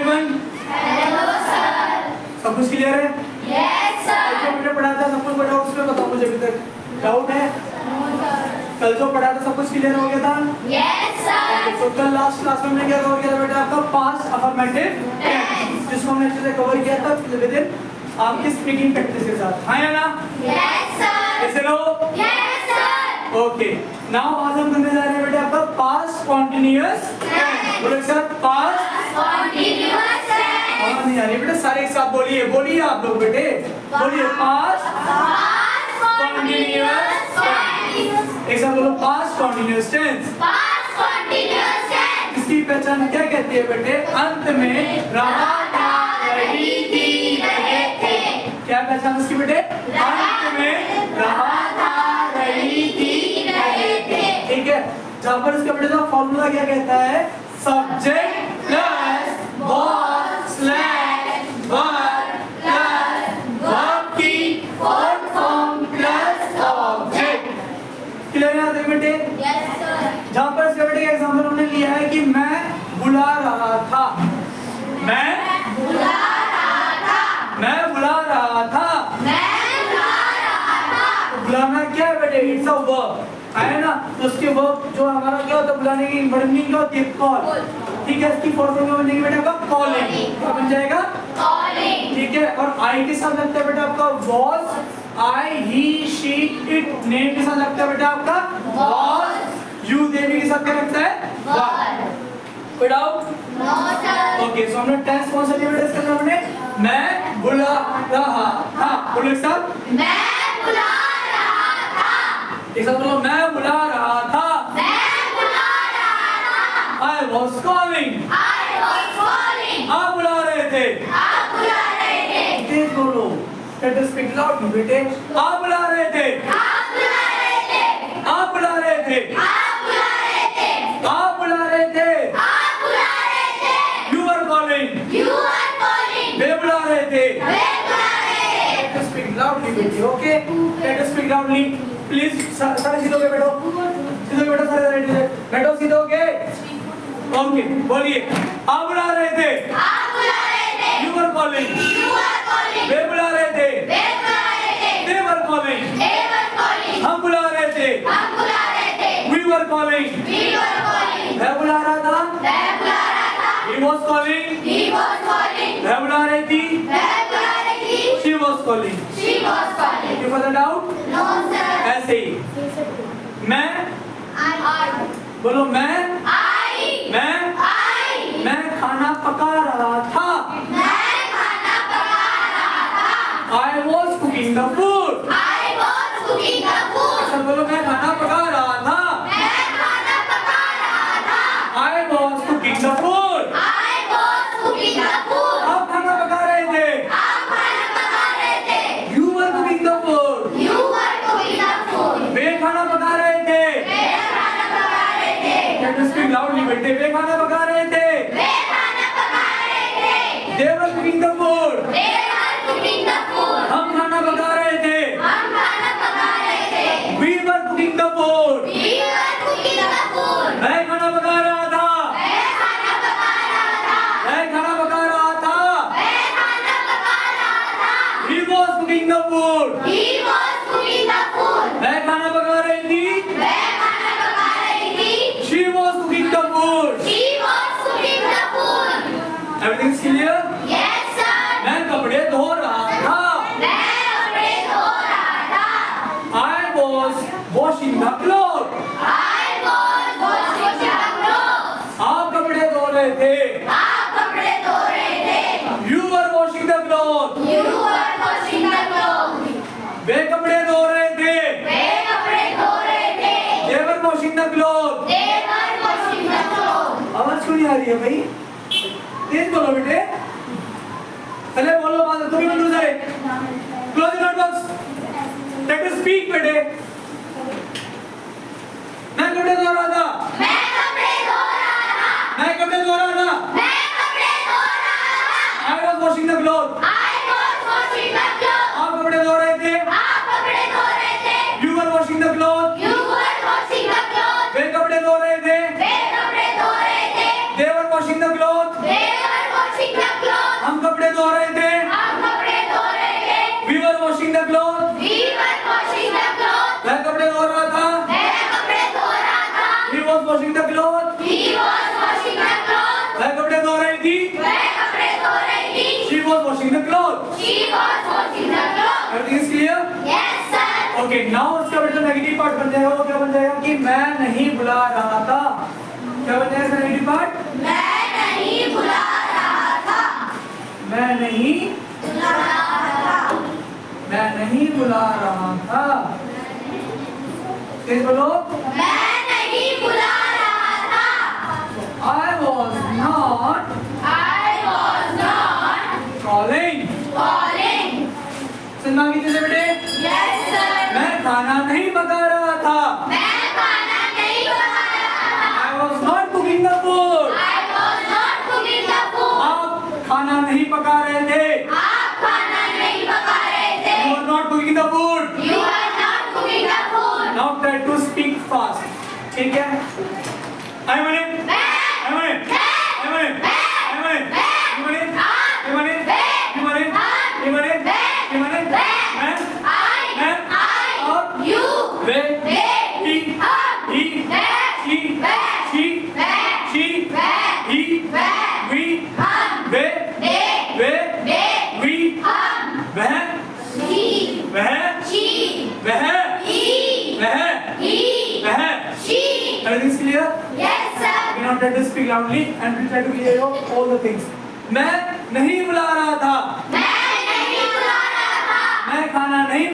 Everyone? Hello sir. सब कुछ clear है? Yes sir. जो मैंने पढ़ाया था सब कुछ कोई डाउट उसमें बताओ मुझे अभी तक। डाउट है? No sir. कल जो पढ़ा था सब कुछ क्लियर हो गया था? Yes sir. तो कल लास्ट क्लास में हमने क्या कवर किया था बेटा? आपका पास्ट अफर्मेटिव टेंस, जिसको हमने अच्छे से कवर किया था विद इन आपकी स्पीकिंग प्रैक्टिस के साथ। हाँ या ना? Yes sir. ऐसे लो। Yes sir. ओके, नाउ आज हम करने जा रहे हैं बेटा आपका पास्ट कॉन्टिन्यूअस टेंस। बोलो सर, पास्ट कंटीन्यूअस टेंस। आवाज नहीं आ रही बेटा, सारे एक साथ बोलिए। बोलिए आप लोग बेटे, बोलिए पास्ट कॉन्टिन्यूअस टेंस। एक साथ बोलो, past continuous tense. Past continuous tense. इसकी पहचान क्या कहती है बेटे? अंत में रहा था, रही थी, रहे थे। क्या पहचान इसकी बेटे? अंत में रहा था, रही थी, रहे थे। ठीक है, जहां पर इसका बेटे फॉर्मूला क्या कहता है? Subject plus was slash verb plus verb की fourth form plus object. Clear है यहाँ बेटे? Yes sir. जहां पर इसका बेटे का एग्जांपल हमने लिया है कि मैं बुला रहा था, मैं बुला रहा था। मैं बुला रहा था। मैं बुला रहा था। बुलाना क्या है बेटे? इट्स अ वर्ब, है ना? तो उसके वर्ब जो हमारा क्या होता है बुलाने की मीनिंग क्या होती है? कॉल। ठीक है, इसकी फोर्थ फॉर्म में बनेगी बेटा आपका कॉलिंग। क्या बन जाएगा? कॉलिंग। ठीक है, और आई के साथ लगता है बेटा आपका was, I, he, she, it। Name के साथ लगता है बेटा आपका was, you। देवी के साथ क्या लगता है? वर। कोई doubt? No sir. Okay, so हमने टेंस कौन सा लिया बेटा इसके अंदर? हमने मैं बुला रहा था। बोलो एक साथ, मैं बुला रहा था। एक साथ बोलो, मैं बुला रहा था। मैं बुला रहा था। I was calling। I was calling। आप बुला रहे थे। आप बुला रहे थे। तेज बोलो, लेट अस स्पीक लाउडली बेटे। आप बुला रहे थे। आप बुला रहे थे। आप बुला रहे थे। आप बुला रहे थे। आप बुला रहे थे। आप बुला रहे थे। You were calling। You are calling। वे बुला रहे थे। वे बुला रहे थे। Let us speak loudly बेटे, okay? Let us speak loudly. Please, सारे सीधे होके बैठो। सीधे होके बैठो सारे रेडी से। बैठो सीधे होके। ओके, बोलिए। आप बुला रहे थे। आप बुला रहे थे। You were calling। You are calling। वे बुला रहे थे। वे बुला रहे थे। They were calling। They were calling। हम बुला रहे थे। हम बुला रहे थे। We were calling। We were calling। वह बुला रहा था। वह बुला रहा था। He was calling। He was calling। वह बुला रही थी। वह बुला रही थी। She was calling। She was calling। You further doubt? No sir। ऐसे ही मैं I। बोलो, मैं I। मैं खाना पका रहा था। मैं खाना पका रहा था। I was cooking the food। I was cooking the food। सब बोलो, मैं खाना पका रहा था। मैं खाना पका रहा था। I was cooking the food। I was cooking the food। आप खाना पका रहे थे। आप खाना पका रहे थे। You were cooking the food। You were cooking the food। वे खाना पका रहे थे। वे खाना पका रहे थे। Let us speak loudly बेटे। वे खाना पका रहे थे। वे खाना पका रहे थे। They were cooking the food। They were cooking the food। हम खाना पका रहे थे। हम खाना पका रहे थे। We were cooking the food। We were cooking the food। मैं खाना पका रहा था। मैं खाना पका रहा था। मैं खाना पका रहा था। मैं खाना पका रहा था। He was cooking the food। He was cooking the food। मैं खाना पका रही थी। मैं खाना पका रही थी। She was cooking the food। She was cooking the food। Everything is clear? Yes sir। मैं कपड़े धो रहा था। मैं कपड़े धो रहा था। I was washing the clothes। I was washing the clothes। आप कपड़े धो रहे थे। आप कपड़े धो रहे थे। You were washing the clothes। You were washing the clothes। वे कपड़े धो रहे थे। वे कपड़े धो रहे थे। They were washing the clothes। They were washing the clothes। आवाज क्यों नहीं आ रही है भाई? तेज बोलो बेटे। पहले बोलो बात, तुम ही बोलो सारे। Close the notebooks। Let us speak बेटे। मैं कपड़े धो रहा था। मैं कपड़े धो रहा था। मैं कपड़े धो रहा था। मैं कपड़े धो रहा था। I was washing the clothes। I was washing the clothes। आप कपड़े धो रहे थे। आप कपड़े धो रहे थे। You were washing the clothes। You were washing the clothes। वे कपड़े धो रहे थे। वे कपड़े धो रहे थे। They were washing the clothes। They were washing the the cloth. She was washing the clothes. Everything is clear? Yes, sir. Okay now उसका बेटा नेगेटिव पार्ट बन जाएगा, वो क्या बन जाएगा कि मैं नहीं बुला रहा था। क्या बन जाएगा नेगेटिव पार्ट? मैं नहीं बुला रहा था। मैं नहीं बुला रहा था। मैं नहीं बुला रहा था। तेज बोलो। मैं नहीं बुला रहा था। I was not I was not calling. calling. सुनना कीजिए से बेटे। Yes, sir. मैं खाना नहीं पका रहा था। मैं खाना नहीं बना रहा था। I was not cooking the food. I was not cooking the food. आप खाना नहीं पका रहे थे। आप खाना नहीं पका रहे थे। You were not cooking the food. You are not cooking the food. Now try to speak fast. ठीक है? I want it. मैं I want it. I want it. I want it. You want it? You want it? You want it? You want it? You want it? मैं I, you, way they, he हम, he they, she way, she way, she way, he way, we हम, वे they, way they, we हम, वह he, वह she, वह he, वह he, वह she. Everything is clear? Yes, sir. You now try to speak loudly and we try to clear all the things. मैं नहीं बुला रहा था। मैं नहीं बुला रहा था। मैं खाना नहीं